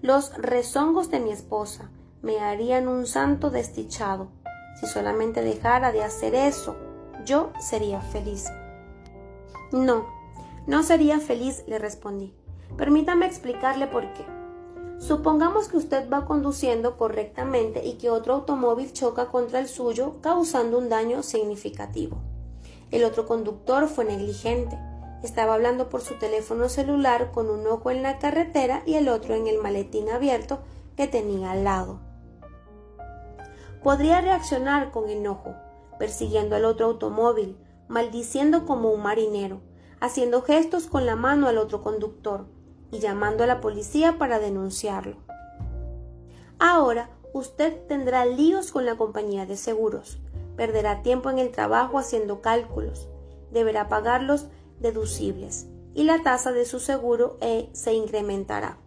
Los rezongos de mi esposa me harían un santo desdichado. Si solamente dejara de hacer eso, yo sería feliz. No sería feliz, le respondí. Permítame explicarle por qué. Supongamos que usted va conduciendo correctamente y que otro automóvil choca contra el suyo, causando un daño significativo. El otro conductor fue negligente. Estaba hablando por su teléfono celular con un ojo en la carretera y el otro en el maletín abierto que tenía al lado. Podría reaccionar con enojo, persiguiendo al otro automóvil, maldiciendo como un marinero, haciendo gestos con la mano al otro conductor y llamando a la policía para denunciarlo. Ahora usted tendrá líos con la compañía de seguros, perderá tiempo en el trabajo haciendo cálculos, deberá pagar los deducibles y la tasa de su seguro se incrementará.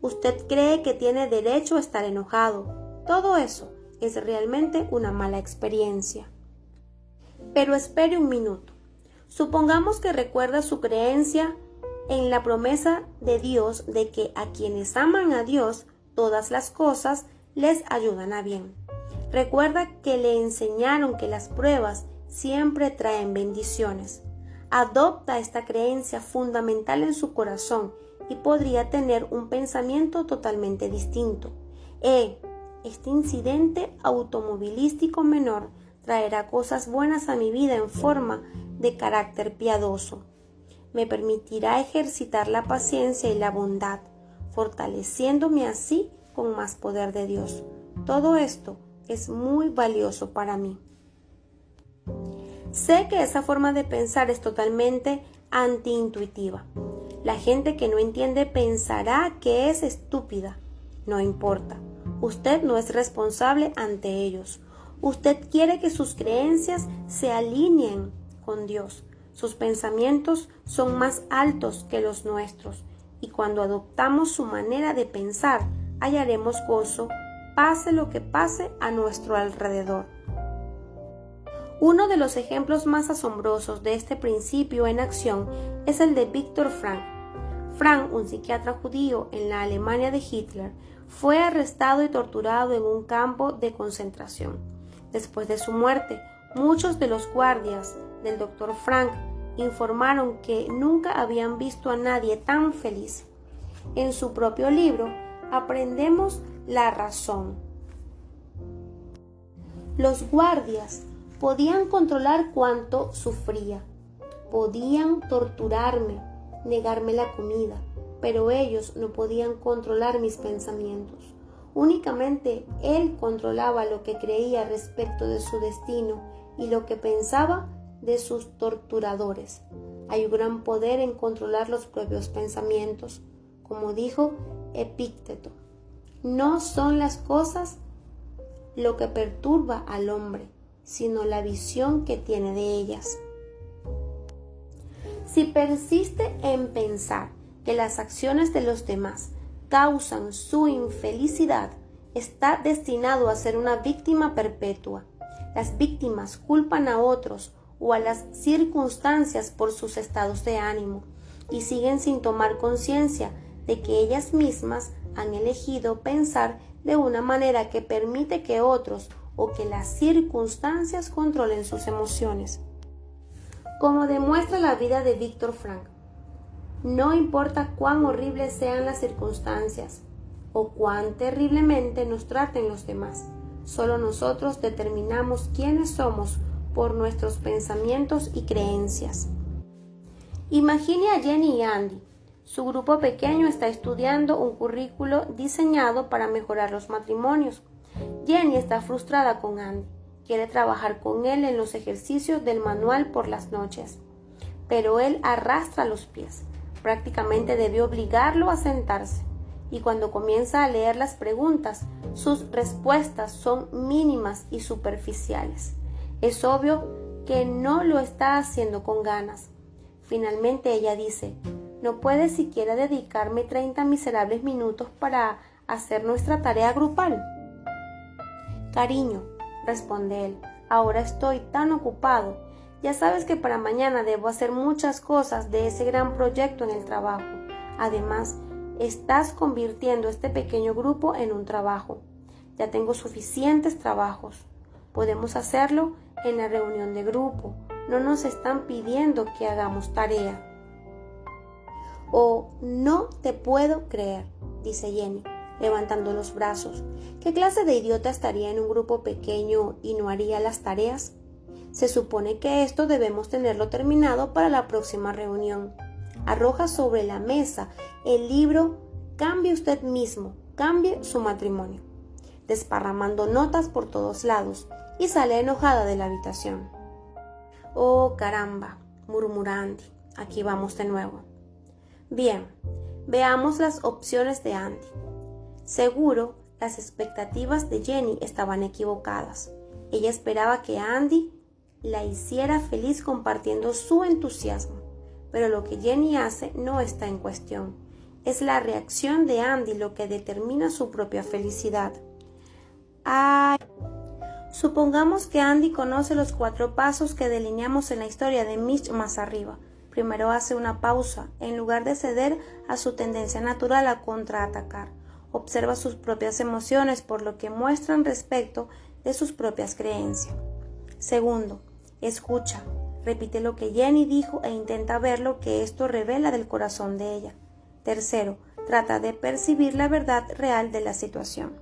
Usted cree que tiene derecho a estar enojado. Todo eso es realmente una mala experiencia. Pero espere un minuto. Supongamos que recuerda su creencia en la promesa de Dios de que a quienes aman a Dios, todas las cosas les ayudan a bien. Recuerda que le enseñaron que las pruebas siempre traen bendiciones. Adopta esta creencia fundamental en su corazón y podría tener un pensamiento totalmente distinto. Este incidente automovilístico menor traerá cosas buenas a mi vida en forma de carácter piadoso. Me permitirá ejercitar la paciencia y la bondad, fortaleciéndome así con más poder de Dios. Todo esto es muy valioso para mí. Sé que esa forma de pensar es totalmente antiintuitiva. La gente que no entiende pensará que es estúpida. No importa. Usted no es responsable ante ellos. Usted quiere que sus creencias se alineen con Dios. Sus pensamientos son más altos que los nuestros, y cuando adoptamos su manera de pensar, hallaremos gozo, pase lo que pase a nuestro alrededor. Uno de los ejemplos más asombrosos de este principio en acción es el de Viktor Frankl. Frankl, un psiquiatra judío en la Alemania de Hitler, fue arrestado y torturado en un campo de concentración. Después de su muerte, muchos de los guardias del Dr. Frankl informaron que nunca habían visto a nadie tan feliz. En su propio libro, aprendemos la razón. Los guardias podían controlar cuánto sufría, podían torturarme, negarme la comida, pero ellos no podían controlar mis pensamientos. Únicamente él controlaba lo que creía respecto de su destino y lo que pensaba de sus torturadores. Hay un gran poder en controlar los propios pensamientos. Como dijo Epícteto, no son las cosas lo que perturba al hombre, sino la visión que tiene de ellas. Si persiste en pensar que las acciones de los demás causan su infelicidad, está destinado a ser una víctima perpetua. Las víctimas culpan a otros o a las circunstancias por sus estados de ánimo y siguen sin tomar conciencia de que ellas mismas han elegido pensar de una manera que permite que otros o que las circunstancias controlen sus emociones. Como demuestra la vida de Viktor Frankl, no importa cuán horribles sean las circunstancias o cuán terriblemente nos traten los demás, solo nosotros determinamos quiénes somos por nuestros pensamientos y creencias. Imagine a Jenny y Andy. Su grupo pequeño está estudiando un currículo diseñado para mejorar los matrimonios. Jenny está frustrada con Andy. Quiere trabajar con él en los ejercicios del manual por las noches, pero él arrastra los pies. Prácticamente debe obligarlo a sentarse, y cuando comienza a leer las preguntas, sus respuestas son mínimas y superficiales. Es obvio que no lo está haciendo con ganas. Finalmente ella dice, ¿no puedes siquiera dedicarme 30 miserables minutos para hacer nuestra tarea grupal? Cariño, responde él, ahora estoy tan ocupado. Ya sabes que para mañana debo hacer muchas cosas de ese gran proyecto en el trabajo. Además, estás convirtiendo este pequeño grupo en un trabajo. Ya tengo suficientes trabajos. Podemos hacerlo en la reunión de grupo. No nos están pidiendo que hagamos tarea. Oh, no te puedo creer, dice Jenny, levantando los brazos. ¿Qué clase de idiota estaría en un grupo pequeño y no haría las tareas? Se supone que esto debemos tenerlo terminado para la próxima reunión. Arroja sobre la mesa el libro Cambie usted mismo, cambie su matrimonio, desparramando notas por todos lados, y sale enojada de la habitación. Oh, caramba, murmura Andy. Aquí vamos de nuevo. Bien, veamos las opciones de Andy. Seguro, las expectativas de Jenny estaban equivocadas. Ella esperaba que Andy la hiciera feliz compartiendo su entusiasmo, pero lo que Jenny hace no está en cuestión. Es la reacción de Andy lo que determina su propia felicidad. Supongamos que Andy conoce los 4 pasos que delineamos en la historia de Mitch más arriba. primero hace una pausa, en lugar de ceder a su tendencia natural a contraatacar. Observa sus propias emociones por lo que muestran respecto de sus propias creencias. Segundo, escucha. Repite lo que Jenny dijo e intenta ver lo que esto revela del corazón de ella. Tercero, trata de percibir la verdad real de la situación.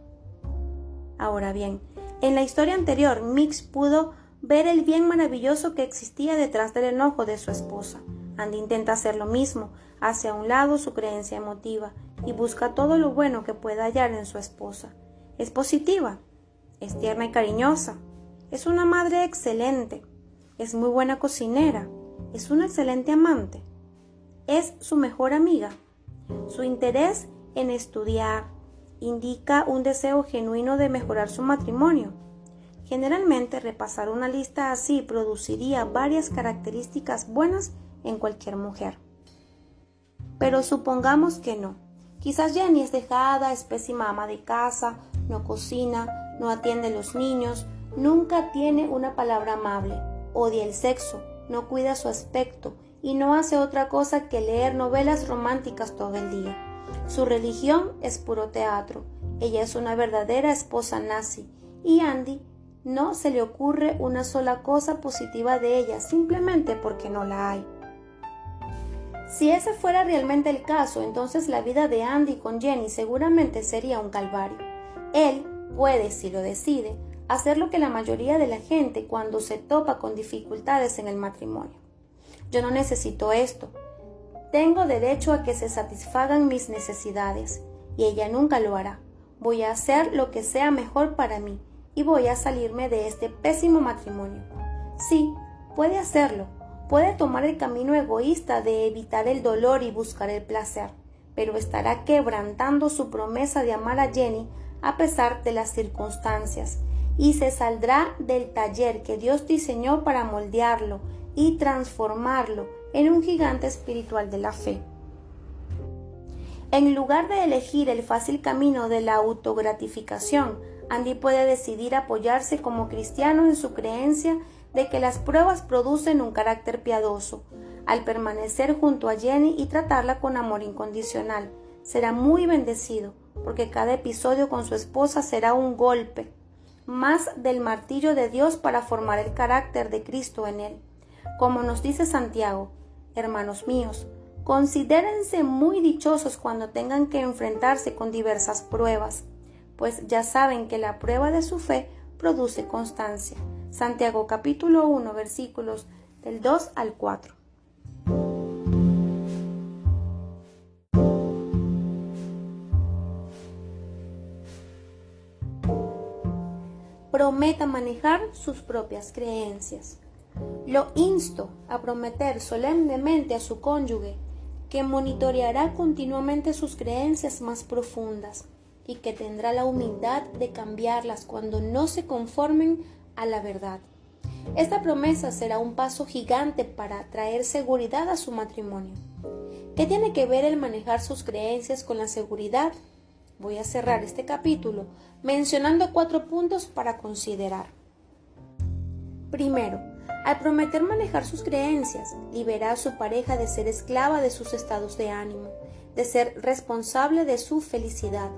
Ahora bien, en la historia anterior, Mix pudo ver el bien maravilloso que existía detrás del enojo de su esposa. Andy intenta hacer lo mismo, hace a un lado su creencia emotiva y busca todo lo bueno que pueda hallar en su esposa. Es positiva, es tierna y cariñosa, es una madre excelente, es muy buena cocinera, es una excelente amante, es su mejor amiga. Su interés en estudiar indica un deseo genuino de mejorar su matrimonio. Generalmente, repasar una lista así produciría varias características buenas en cualquier mujer. Pero supongamos que no. Quizás Jenny es dejada, es pésima ama de casa, no cocina, no atiende a los niños, nunca tiene una palabra amable, odia el sexo, no cuida su aspecto y no hace otra cosa que leer novelas románticas todo el día. Su religión es puro teatro. Ella es una verdadera esposa nazi y Andy no se le ocurre una sola cosa positiva de ella simplemente porque no la hay. Si ese fuera realmente el caso, entonces la vida de Andy con Jenny seguramente sería un calvario. Él puede, si lo decide, hacer lo que la mayoría de la gente cuando se topa con dificultades en el matrimonio. Yo no necesito esto. Tengo derecho a que se satisfagan mis necesidades y ella nunca lo hará. Voy a hacer lo que sea mejor para mí y voy a salirme de este pésimo matrimonio. Sí, puede hacerlo. Puede tomar el camino egoísta de evitar el dolor y buscar el placer, pero estará quebrantando su promesa de amar a Jenny a pesar de las circunstancias y se saldrá del taller que Dios diseñó para moldearlo y transformarlo en un gigante espiritual de la fe. En lugar de elegir el fácil camino de la autogratificación, Andy puede decidir apoyarse como cristiano en su creencia de que las pruebas producen un carácter piadoso. Al permanecer junto a Jenny y tratarla con amor incondicional, será muy bendecido, porque cada episodio con su esposa será un golpe más del martillo de Dios para formar el carácter de Cristo en él. Como nos dice Santiago, hermanos míos, considérense muy dichosos cuando tengan que enfrentarse con diversas pruebas, pues ya saben que la prueba de su fe produce constancia. Santiago capítulo 1 versículos del 2 al 4. Prometa manejar sus propias creencias. Lo insto a prometer solemnemente a su cónyuge que monitoreará continuamente sus creencias más profundas y que tendrá la humildad de cambiarlas cuando no se conformen a la verdad. Esta promesa será un paso gigante para traer seguridad a su matrimonio. ¿Qué tiene que ver el manejar sus creencias con la seguridad? Voy a cerrar este capítulo mencionando 4 puntos para considerar. Primero, al prometer manejar sus creencias, libera a su pareja de ser esclava de sus estados de ánimo, de ser responsable de su felicidad.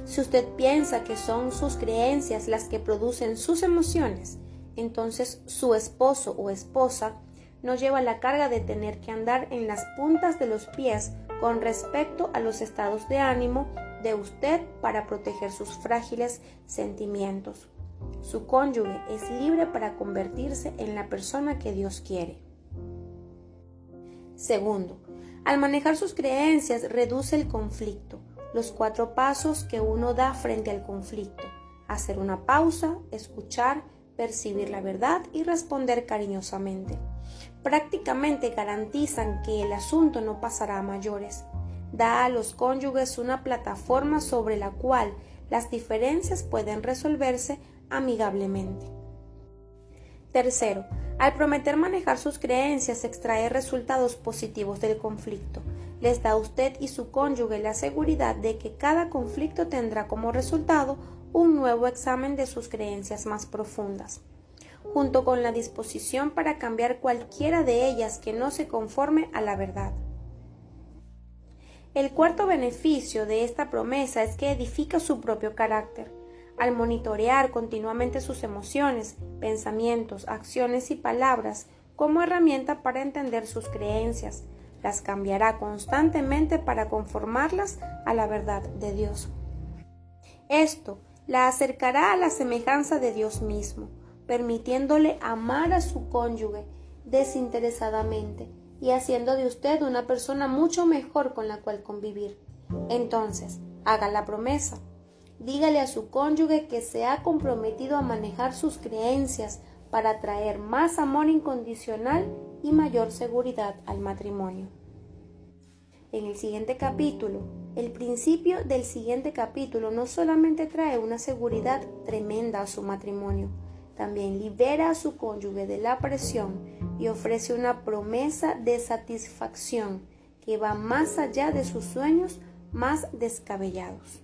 Si usted piensa que son sus creencias las que producen sus emociones, entonces su esposo o esposa no lleva la carga de tener que andar en las puntas de los pies con respecto a los estados de ánimo de usted para proteger sus frágiles sentimientos. Su cónyuge es libre para convertirse en la persona que Dios quiere. Segundo, al manejar sus creencias reduce el conflicto. Los 4 pasos que uno da frente al conflicto: hacer una pausa, escuchar, percibir la verdad y responder cariñosamente. Prácticamente garantizan que el asunto no pasará a mayores. Da a los cónyuges una plataforma sobre la cual las diferencias pueden resolverse amigablemente. Tercero, al prometer manejar sus creencias extrae resultados positivos del conflicto. Les da a usted y su cónyuge la seguridad de que cada conflicto tendrá como resultado un nuevo examen de sus creencias más profundas. junto con la disposición para cambiar cualquiera de ellas que no se conforme a la verdad. El cuarto beneficio de esta promesa es que edifica su propio carácter. Al monitorear continuamente sus emociones, pensamientos, acciones y palabras como herramienta para entender sus creencias, las cambiará constantemente para conformarlas a la verdad de Dios. Esto la acercará a la semejanza de Dios mismo, permitiéndole amar a su cónyuge desinteresadamente y haciendo de usted una persona mucho mejor con la cual convivir. Entonces, haga la promesa. Dígale a su cónyuge que se ha comprometido a manejar sus creencias para traer más amor incondicional y mayor seguridad al matrimonio. En el siguiente capítulo, el principio del siguiente capítulo no solamente trae una seguridad tremenda a su matrimonio, también libera a su cónyuge de la presión y ofrece una promesa de satisfacción que va más allá de sus sueños más descabellados.